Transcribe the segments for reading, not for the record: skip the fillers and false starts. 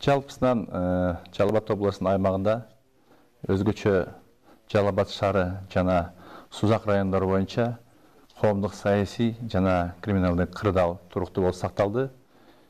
Жалпысынан Жалал Абад облысының аймағында өзгөчө Жалал Абад шаары жана Сузак райондору боюнча коомдук саясий жана криминалдык кырдаал туруктуу болуп сакталды.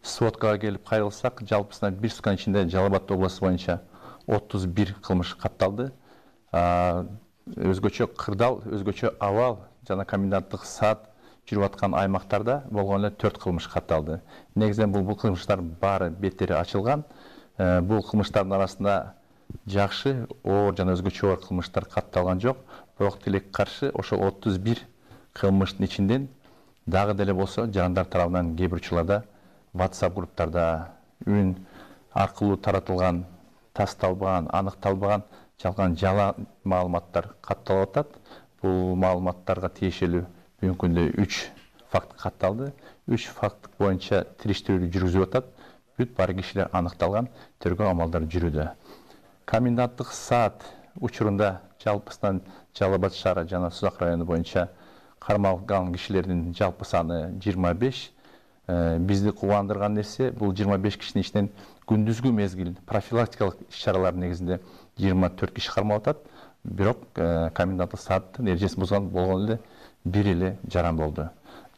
Своткага келип кайрылсак, жалпысынан бир сутканын ичинде Жалал Абад областы боюнча 31 кылмыш катталды. Өзгөчө кырдаал, өзгөчө абал жана коменданттык саат жүрүп аткан аймактарда болгон эле 4 кылмыш катталды. Негизинен бул кылмыштар баары беттери ачылган. Бул кылмыштардын арасында жакшы, оор жана өзгөчө оор кылмыштар катталган жок. Бирок тилекке каршы ошол 31 кылмыштын ичинден дагы деле болсо жарандар тарабынан кээ бир учурларда WhatsApp групптарда үн аркылуу таратылган, тасталбаган, аныкталбаган жалган жала маалыматтар катталып атат. Бул маалыматтарга тиешелүү бүгүнкү күндө 3 факт катталды. 3 факт боюнча териштирүү жүргүзүлүп атат. Бүт бар кишилер аныкталган, тергөө амалдары жүрүүдө. Коменданттык саат учурунда жалпысынан Жалал Абад шаары жана Сузак району боюнча кармалган кишилердин жалпы саны 25. Бизди кубандырган нерсе бул 25 кишинин ичинен күндүзгү мезгил профилактикалык иш-чаралар негизинде 24 киши кармалып атат. Бирок коменданттык сааттын эрежесин бузган болгон эле бир эле жаран болду.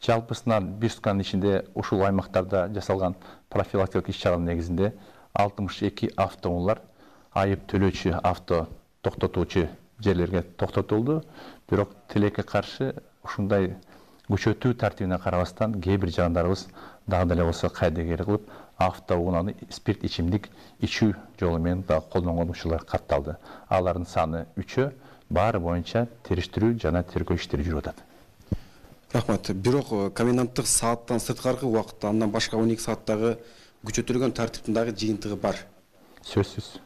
Жалпысынан бир сутканын ичинде ушул аймактарда жасалган профилактикалык иш-чаралар негизинде 62 автоунаалар айып төлөөчү авто токтотуучу жерлерге токтотулду. Бирок тилекке каршы ушундай күчөтүү тартибине карабастан кээ бир жарандарыбыз дагы деле болсо кайдыгер кылып автоунааны спирт ичимдик ичүү жолу менен дагы колдонгон учурлар катталды. Алардын саны 3-ө, баары боюнча териштирүү жана тергөө иштери жүрүп атат. Рахмат. Бирок коменданттык сааттан сырткаркы убакытта андан башка 12 сааттагы күчөтүлгөн тартиптин дагы жыйынтыгы бар. Сөзсүз.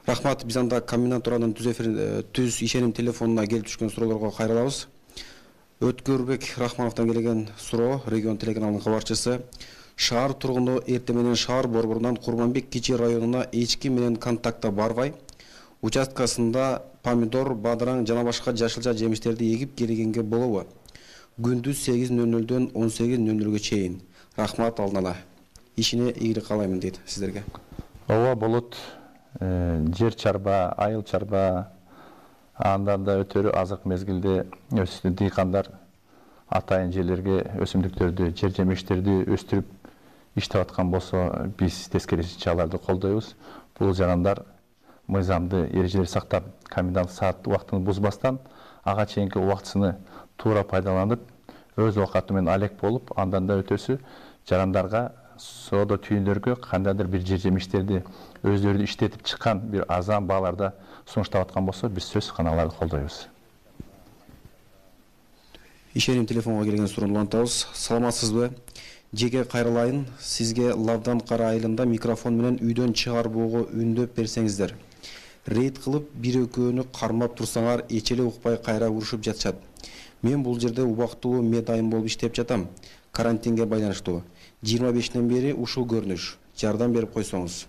Рахмат. Биз анда комендантуранын түз ишеним телефонуна келип түшкөн суроолорго кайрылабыз. Өткөрбек Рахмановдон келген суроо, регион телеканалынын кабарчысы. Шаар тургуну эртең менен шаар борборунан Курманбек Кичи районуна эчки менен контактта барбай, участкасында помидор, бадыраң жана башка жашылча жемиштерди эгип келгенге болобу? Күндүз 8:00дөн 18:00ге чейин. Рахмат алдын ала. Ишине ийгилик каалаймын дейт сиздерге. Ооба болот. Жер чарба, айыл чарба, андан да өтөрү азык мезгилде дыйкандар атайын жерлерге өсүмдүктөрдү, жер жемиштерди өстүрүп иштеп аткан болсо, биз тескерисинче аларды колдойбуз. Бул жарандар мыйзамды эрежелерди сактап, комендант саат убактын бузбастан, ага чейинки убактысыны туура пайдаланып, өз убакыты менен алек болуп, андан да өтөсү жарандарга соода түйүндөргө кандайдыр бир жер жемиштерди өздөрү иштетип чыккан бир арзан бааларда сунуштап аткан болсо, биз сөзсүз аларды колдойбуз. Ишеним телефонго келген суроону улантабыз. Саламатсызбы? Жеке кайрылайын, сизге Лавдан Кара айылында микрофон менен үйдөн чыгарбоого үндөп берсеңиздер. Рейд кылып, бир-экөөнү кармап турсаңар, эч эле укпай кайра урушуп жатышат. Мен бул жерде убактылуу медайым болуп иштеп жатам. Карантинге байланыштуу. 25-тен бери ушул көрүнүш. Жардам берип койсоңуз.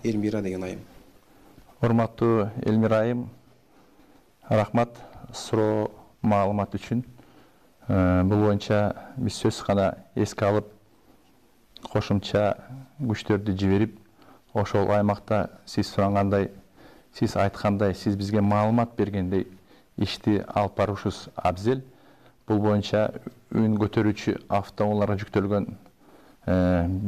Элмира деген айым. Урматтуу Элмира айым, рахмат суроо маалымат үчүн. Бул боюнча биз сөз гана эске алып, кошумча күчтөрдү жиберип, ошол аймакта сиз сурагандай, сиз айткандай, сиз бизге маалымат бергендей ишти алып барушубуз абзел. Бул боюнча үн көтөрүүчү автоунааларга жүктөлгөн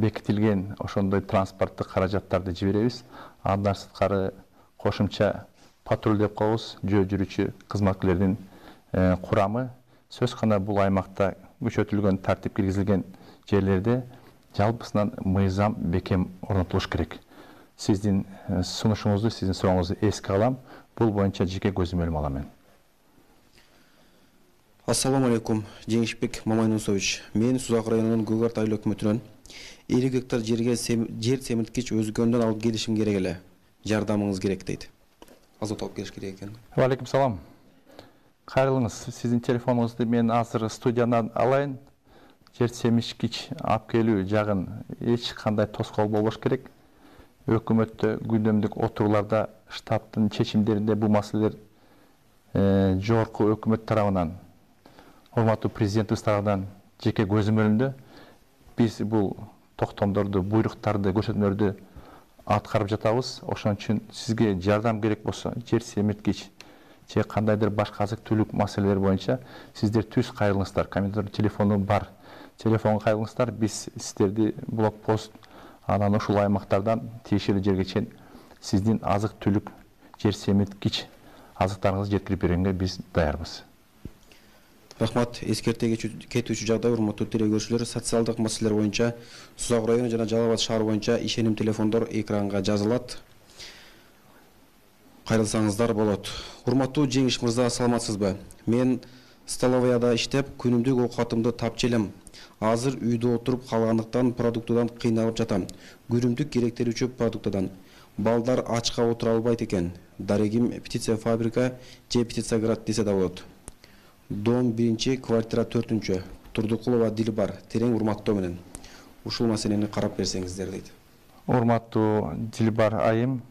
бекитилген ошондой транспорттук каражаттарды жиберебиз. Андан сырткары кошумча патруль деп коебуз, жөө жүрүүчү кызматкерлердин курамы сөз гана бул аймакта күчөтүлгөн тартип киргизилген жерлерде жалпысынан мыйзам бекем орнотулуш керек. Сиздин сунушуңузду, сиздин сурооңузду эске алам. Бул боюнча жеке көзөмөлүм алам. Ассаламу алейкум, Жеңишбек Мамайнусович. Мен Сузак районунун Көгарт айыл өкмөтүнөн 50 гектар жерге жер семирткич өзгөндөн алып келишим керек эле. Жардамыңыз керек дейт. Азот алып келиш керек экен. Ва алейкум салам. Кайрылыңыз, сиздин телефонуңузду мен азыр студиядан алайын. Жер семирткич алып келүү жагын эч кандай тоскоол болбош керек. Өкмөттө күндөмдүк отурууларда штабтын чечимдеринде бул маселелер жогорку өкмөт тарабынан, урматтуу президентибиз тарабынан жеке көзөмөлүндө биз бул токтомдорду, буйруктарды, көрсөтмөлөрдү аткарып жатабыз. Ошон үчүн сизге жардам керек болсо, жер семирткич же кандайдыр башка азык түлүк маселелери боюнча сиздер түз кайрылыңыздар. Комендатор телефону бар. Телефонго кайрылыңыздар. Биз сиздерди блокпост анан ушул аймактардан тиешелүү жерге чейин сиздин азык түлүк, жер семирткич азыктарыңызды жеткирип бергенге биз даярбыз. Рахмат. Эскерте кетүүчү жагдай, урматтуу тере көрүүчүлөр, социалдык маселелер боюнча Сузак району жана Жалал Абад шаары боюнча ишеним телефондор экранга жазылат. Кайрылсаңыздар болот. Урматтуу Жеңиш мырза, саламатсызбы? Мен столоваяда иштеп, күнүмдүк оокатымды тапчы элем. Азыр үйдө отуруп калгандыктан продуктудан кыйналып жатам. Күнүмдүк керектерүүчү продуктудан. Балдар ачка отура албайт экен. Дарегим птица фабрика же птицаград десе да болот. Дом 1, квартира 4. Турдукулова Дилбар, терең урматтоо менен. Ушул маселени карап берсеңиздер дейт. Урматтуу Дилбар айым,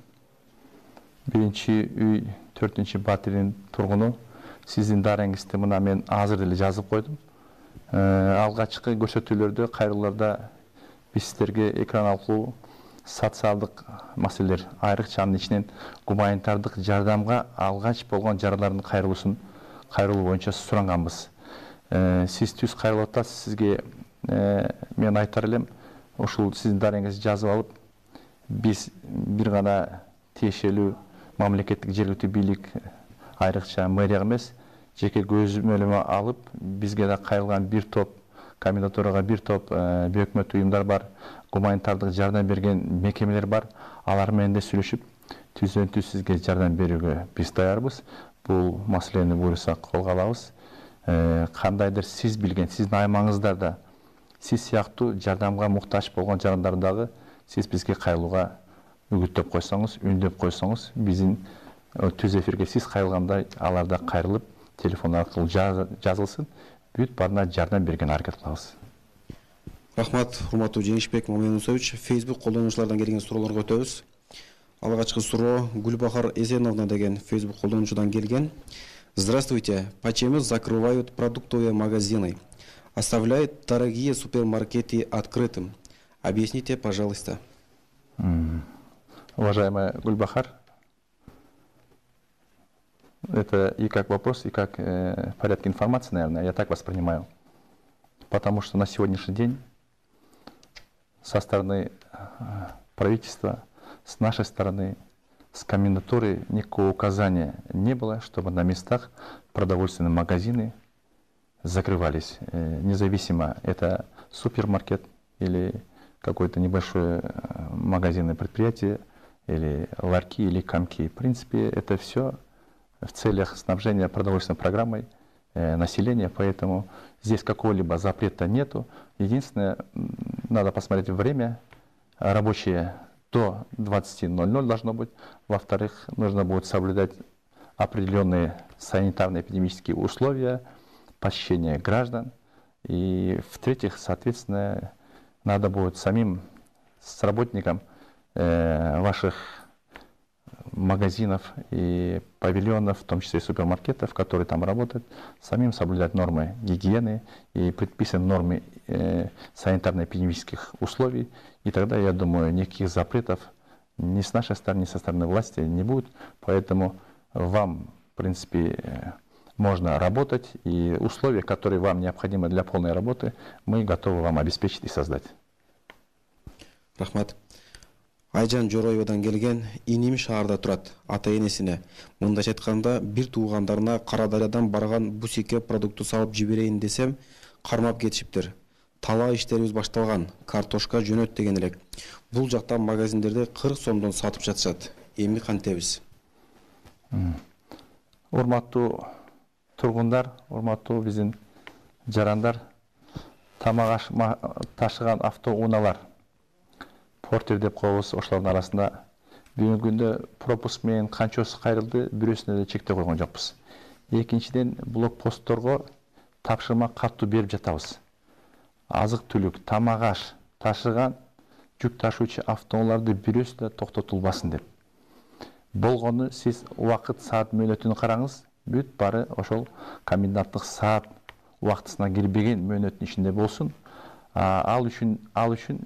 1 үй 4 батирин тургуну, сиздин дареңизди мына мен азыр эле жазып койдум. Алгачкы көрсөтүүлөрдө, кайрылууларда биз сиздерге экран аркылуу социалдык маселелер, айрыкча анын ичинен гуманитардык жардамга алгач болгон жаралардын кайрылуу боюнча суранганбыз. Сиз түз кайрылып атасыз. Сизге мен айтар элем, ушул сиздин дареңизди жазып алып, биз бир гана тиешелүү мамлекеттик жергиликтүү бийлик, айрыкча мэрия эмес, жеке көзөмөлүмө алып, бизге да кайрылган бир топ, комендатурага бир топ бейөкмөт уюмдар бар, гуманитардык жардам берген мекемелер бар. Алар менен да сүйлөшүп, түздөн-түз сизге жардам берүүгө биз даярбыз. Бул маселени буюрсак колго алабыз. Кандайдыр сиз билген, сиздин аймагыңыздарда сиз сыяктуу жардамга муктаж болгон жарандардагы сиз бизге кайрылууга үгүттөп койсоңуз, үндөп койсоңуз, биздин түз эфирге сиз кайрылгандай алар да кайрылып, телефон аркылуу жазылсын, бүт баарына жардам берген аракет кылабыз. Рахмат, урматтуу Жеңишбек Мамедусович. Facebook колдонуучулардан келген суроолорго өтөбүз. Алгачкы суроо Гүлбахар Эсеновна деген Facebook колдонуучудан келген. Здравствуйте. Почему закрывают продуктовые магазины? Оставляют дорогие супермаркеты открытым. Объясните, пожалуйста. Уважаемая Гульбахар, это и как вопрос, и как в порядке информации, наверное, я так воспринимаю. Потому что на сегодняшний день со стороны правительства, с нашей стороны, с комендатуры никакого указания не было, чтобы на местах продовольственные магазины закрывались. Независимо, это супермаркет или какое-то небольшое магазинное предприятие, или ларьки, или комки. В принципе, это все в целях снабжения продовольственной программой населения, поэтому здесь какого-либо запрета нету. Единственное, надо посмотреть время рабочее до 20:00 должно быть. Во-вторых, нужно будет соблюдать определенные санитарно-эпидемические условия посещения граждан. И в-третьих, соответственно, надо будет самим с работникам ваших магазинов и павильонов, в том числе и супермаркетов, которые там работают, самим соблюдать нормы гигиены и предписанные нормы санитарно-эпидемических условий. И тогда, я думаю, никаких запретов ни с нашей стороны, ни со стороны власти не будет. Поэтому вам, в принципе, можно работать, и условия, которые вам необходимы для полной работы, мы готовы вам обеспечить и создать. Рахмат. Айжан Жороевадан келген. Иним шаарда турат. Ата-энесине мындайча айтканда бир туугандарына Карадариядан барган бусикке продукту салып жиберейин десем, кармап кетишиптир. Талаа иштерибиз башталган. Картошка жөнөт деген элек. Бул жакта магазиндерде 40 сомдон сатып жатышат. Эми кантебиз? Урматтуу тургундар, урматтуу биздин жарандар, тамак ташыган автоунаалар, портер деп коебуз, ошолордун арасында бүгүнкү күндө пропуск менен канчасы кайрылды, бирөөсүнө да чектөө койгон жокпуз. Экинчиден, блокпостторго тапшырма катуу берип жатабыз. Азык түлүк, тамак аш ташыган жүк ташуучу автоунааларды бирөөсү да токтотулбасын деп. Болгону сиз убакыт саат мөөнөтүн караңыз, бүт бары ошол коменданттык саат убактысына кирбеген мөөнөттүн ичинде болсун. Ал үчүн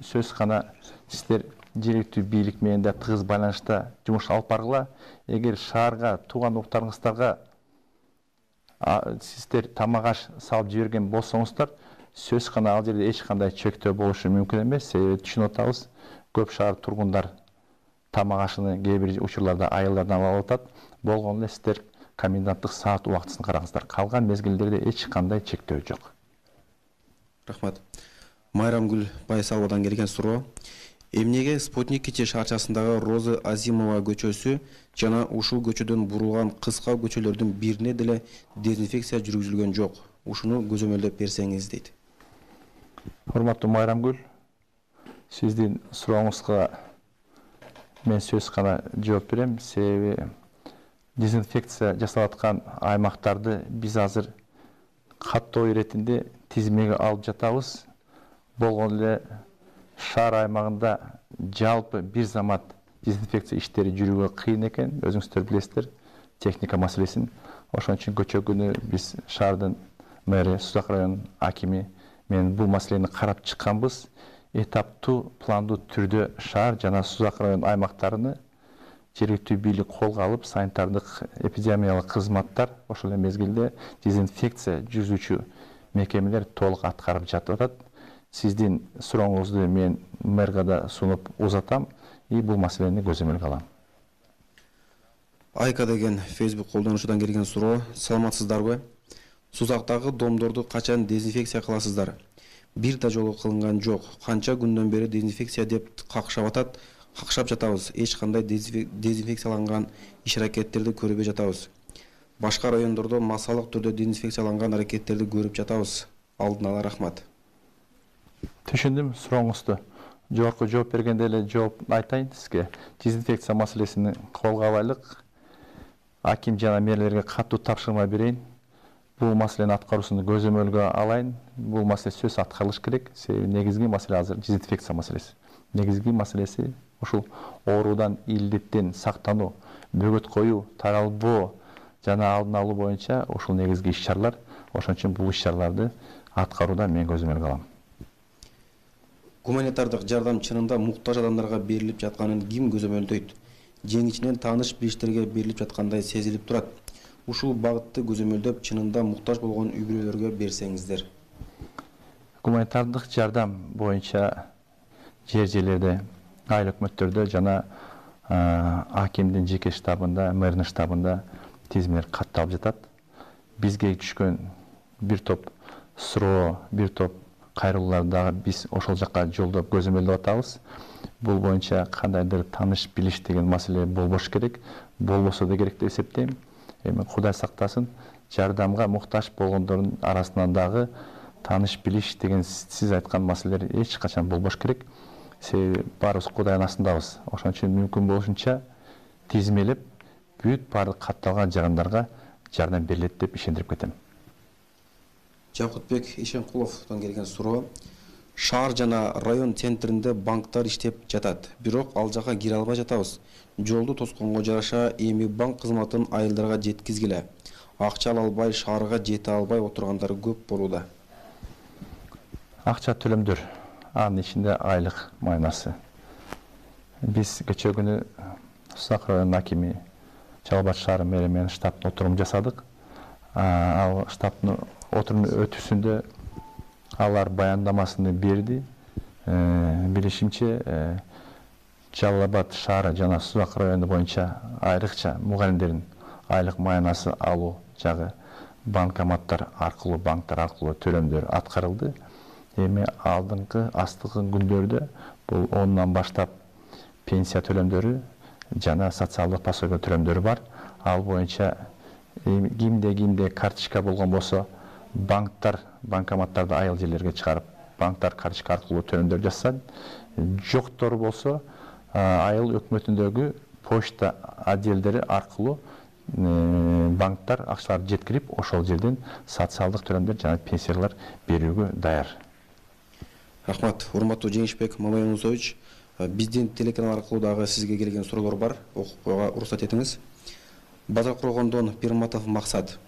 сөз гана сиздер жергиликтүү бийлик менен да тыгыз байланышта жумуш алып баргыла. Эгер шаарга тууган уктарыңыздарга сиздер тамак аш салып жиберген болсоңуздар, сөз гана ал жерде эч кандай чектөө болушу мүмкүн эмес. Себеби түшүнүп атабыз, көп шаар тургундар тамак ашыны кээ бир учурларда айылдардан алып атат. Болгону эле сиздер коменданттык саат убактысын караңыздар. Калган мезгилдерде эч кандай чектөө жок. Рахмат. Майрамгүл Байсаловадан келген суроо. Эмнеге Спутник кече шаарчасындагы Роза Азимова көчөсү жана ушул көчөдөн бурулган кыска көчөлөрдүн бирине деле дезинфекция жүргүзүлгөн жок? Ушуну көзөмөлдөп берсеңиз дейт. Урматтуу Майрамгүл, сиздин сурооңузга мен сөз гана жооп берем. Себеби дезинфекция жасалып аткан аймактарды биз азыр каттоо иретинде тизмеге алып жатабыз. Болгону эле шаар аймагында жалпы бир замат дезинфекция иштери жүрүүгө кыйын экен. Өзүңүздөр билесиздер, техника маселесин. Ошон үчүн көчө күнү биз шаардын мэри, Сузак районунун акими менен бул маселени карап чыкканбыз. Этаптуу, пландуу түрдө шаар жана Сузак район аймактарыны жергиликтүү бийлик колго алып, санитардык эпидемиялык кызматтар ошол эле мезгилде дезинфекция жүргүзүүчү мекемелер толук аткарып жатат. Сиздин сурооңузду мен мэрга да сунуп узатам и бул маселени көзөмөлгө алам. Айка деген Facebook колдонуучудан келген суроо. Саламатсыздарбы? Сузактагы домдорду качан дезинфекция кыласыздар? Бир да жолу кылынган жок. Канча күндөн бери дезинфекция деп какшап атат. Какшап жатабыз. Эч кандай дезинфекцияланган иш-аракеттерди көрбөй жатабыз. Башка райондордо массалык түрдө дезинфекцияланган аракеттерди көрүп жатабыз. Алдын ала рахмат. Түшүндүм сурооңузду. Жогорку жооп бергенде эле жооп айтайын сизге. Дезинфекция маселесин колго алайлык. Аким жана мэрлерге катуу тапшырма берейин. Бул маселени аткаруусун көзөмөлгө алайын. Бул маселе сөз аткарылыш керек. Себеби негизги маселе азыр дезинфекция маселеси. Негизги маселеси ушул оорудан, илдеттен сактануу, бөгөт коюу, таралбоо жана алдын алуу боюнча ушул негизги иш-чаралар. Ошон үчүн бул иш-чараларды аткарууда мен көзөмөлгө алам. Гуманитардык жардам чынында муктаж адамдарга берилип жатканын ким көзөмөлдөйт? Жең ичинен тааныш билиштерге берилип жаткандай сезилип турат. Ушул багытты көзөмөлдөп чынында муктаж болгон үй-бүлөлөргө берсеңиздер. Гуманитардык жардам боюнча жер-жерлерде, айыл өкмөттөрдө жана акимдин жеке штабында, мэрдин штабында тизмелер катталып жатат. Бизге түшкөн бир топ суроо, бир топ кайрылууларды биз ошол жакка жолдоп көзөмөлдөп атабыз. Бул боюнча кандайдыр тааныш билиш деген маселе болбош керек. Болбосо да керек деп эсептейм. Эми Кудай сактасын, жардамга муктаж болгондордун арасынан дагы тааныш билиш деген сиз айткан маселелер эч качан болбош керек. Себеби баарыбыз Кудайдын астындабыз. Ошон үчүн мүмкүн болушунча тизмелеп, бүт баардык катталган жагындарга жардам берилет деп ишендирип кетем. Жакутбек Ишенкуловдон келген суроо. Шаар жана район центринде банктар иштеп жатат. Бирок ал жака кире албай жатабыз. Жолду тосконго жараша эми банк кызматын айылдарга жеткизгиле. Акча ала албай, шаарга жете албай отургандар көп болууда. Акча төлөмдөр, анын ичинде айлык майнасы. Биз кечээ күнү Сузак районунун акими Жалал Абад шаары мэри менен штабтын отурум жасадык. Ал штабтын отурумдун өтүүсүндө алар баяндамасын берди. Билишимче Жалал Абад шаары жана Сузак району боюнча айрыкча мугалимдердин айлык майнасы алуу жагы банкоматтар аркылуу, банктар аркылуу төлөмдөр аткарылды. Эми алдыңкы астыңкы күндөрдө бул 10-нан баштап пенсия төлөмдөрү жана социалдык пособие төлөмдөрү бар. Ал боюнча кимде карточка болгон болсо банктар, банкоматтарды айыл жерлерге чыгарып, банктар карточка аркылуу төлөмдөр жасат. Жоктор болсо айыл өкмөтүндөгү почта отделдери аркылуу банктар акчаларды жеткирип, ошол жерден социалдык төлөмдөр жана пенсиялар берүүгө даяр. Рахмат. Урматтуу Жеңишбек Мамаянусович, биздин телеканал аркылуу дагы сизге келген суроолор бар. Окуп койгонго уруксат этиңиз. Базар Кургондон Пирматов Максат.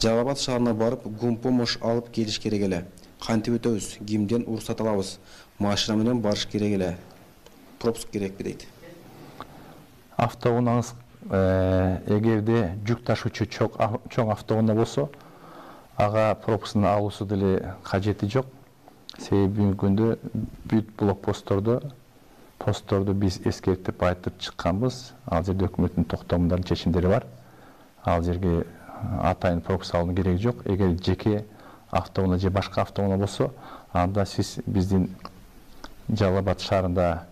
Жалал Абад шаарына барып, гумпомош алып келиш керек эле. Кантип өтөбүз? Кимден уруксат алабыз? Машина менен барыш керек эле. пропуск керекпи дейт. Автоунааңыз эгерде жүк ташуучу чоң автоунаа болсо, ага пропускун алуусу деле кажети жок. Себеби бүгүнкү күндө бүт постторду биз эскертип айтып чыкканбыз. Ал жерде өкмөттүн токтомдорунун чечимдери бар. Ал жерге атайын пропуск алуунун кереги жок. Эгер жеке автоунаа же башка автоунаа болсо, анда сиз биздин Жалал Абад шаарында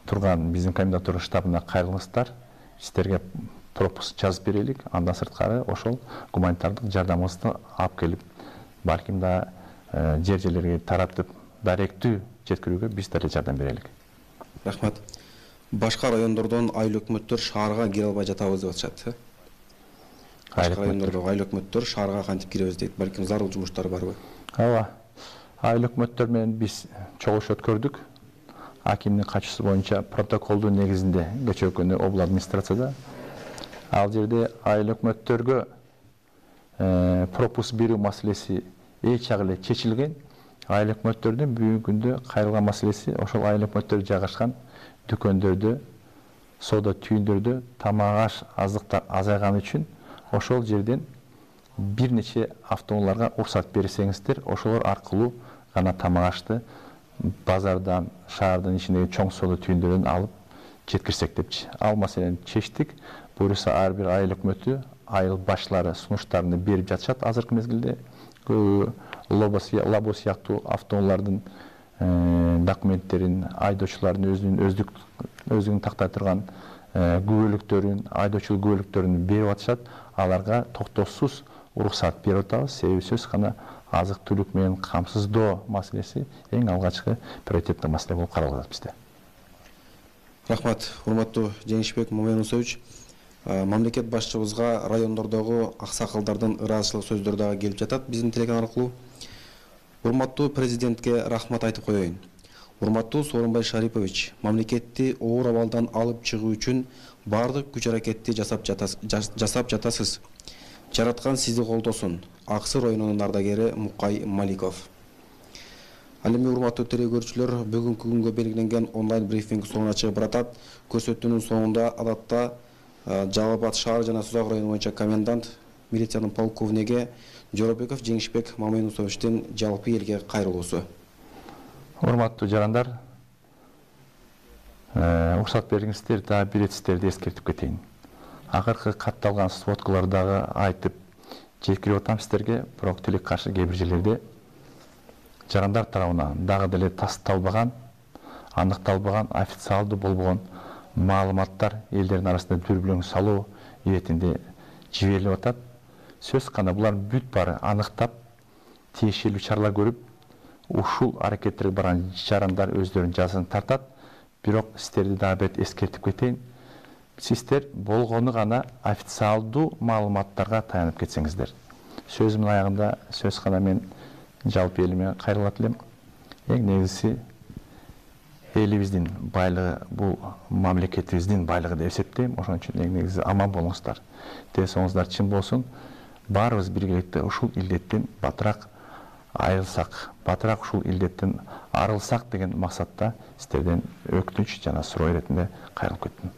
турган биздин комендатура штабына кайрылыңыздар. Сиздерге пропуск жазып берелик. Андан сырткары ошол гуманитардык жардамыңызды алып келип, балким да жерлерге таратып, даректүү жеткирүүгө биз деле жардам берелик. Рахмат. Башка райондордон айыл өкмөттөр шаарга кире албай жатабыз деп атышат. Башка райондордогу айыл өкмөттөр шаарга кантип киребиз дейт. Балким зарыл жумуштар барбы? Ооба. Айыл өкмөттөр менен биз чогуш өткөрдүк. Акимдин катчысы боюнча протоколдун негизинде кечээ күнү обл администрацияда. Ал жерде айыл өкмөттөргө пропуск берүү маселеси эч эле чечилген. Айыл өкмөттөрдүн бүгүнкү күндө кайрылган маселеси ошол айыл өкмөттөр жайгашкан дүкөндөрдө, соода түйүндөрдө тамак аш азыктар азайган үчүн ошол жерден бир нече автоунааларга уруксат берсеңиздер, ошолор аркылуу гана тамак ашты базардан, шаардын ичиндеги чоң соода түйүндөрдөн алып жеткирсек депчи. Ал маселени чечтик. Буюрса ар бир айыл өкмөтү, айыл башлары сунуштарын берип жатышат азыркы мезгилде. Лабо сыяктуу автоунаалардын документтерин, айдоочулардын өздүгүн тактай турган күбөлүктөрүн, айдоочулук күбөлүктөрүн берип атышат. Аларга токтоосуз уруксат берип атабыз. Себеби сөз гана азык-түлүк менен камсыздоо маселеси эң алгачкы приоритеттик маселе болуп каралат бизде. Рахмат, урматтуу Жеңишбек Маменусович. Мамлекет башчыбызга райондордогу аксакалдардын ыраазычылык сөздөр дагы келип жатат биздин телеканал аркылуу. Урматтуу президентке рахмат айтып коеюн. Урматтуу Сооронбай Шарипович, мамлекетти оор абалдан алып чыгуу үчүн бардык күч аракетти жасап жатасыз. Жараткан сизди колдосун. Аксы районунун ардагери Мукай Маликов. Ал эми урматтуу телекөрүүчүлөр, бүгүнкү күнгө белгиленген онлайн брифинг соңуна чыгып баратат. Көрсөтүүнүн соңунда адатта Жалал Абад шаар жана Созак району боюнча комендант милициянын полковниги Жоробеков Жеңишбек Маменусовичтин жалпы элге кайрылуусу. Урматтуу жарандар, уруксат бериңиздер да билетсиздерди эскертип кетейин. Акыркы катталган сводкалардагы айтып жеткирип атам сиздерге, бирок тилек каршы кээ бир жерлерде жарандар тарабынан дагы деле тасталбаган, аныкталбаган, официалдуу болбогон маалыматтар элдердин арасында дүрбүлөң салуу иретинде жиберилип атат. Сөз гана булар бүт баары аныктап, тиешелүү чаралар көрүп, ушул аракеттерге барган жарандар өздөрүнүн жазасын тартат. Бирок сиздерди дагы бир эскертип кетейин. Сиздер болгону гана официалдуу маалыматтарга таянып кетсеңиздер. Сөзүмдүн аягында сөз гана мен жалпы элиме кайрылат элем. Эң негизгиси элибиздин байлыгы, бул мамлекетибиздин байлыгы деп эсептейм. Ошон үчүн эң негизи аман болуңуздар. Ден соңуңуздар чын болсун. Баарыбыз биргеликте ушул илдеттен батыраак айрылсак, батыраак ушул илдеттен арылсак деген максатта сиздерден өкүнүч жана суроо иретинде кайрылып кеттим.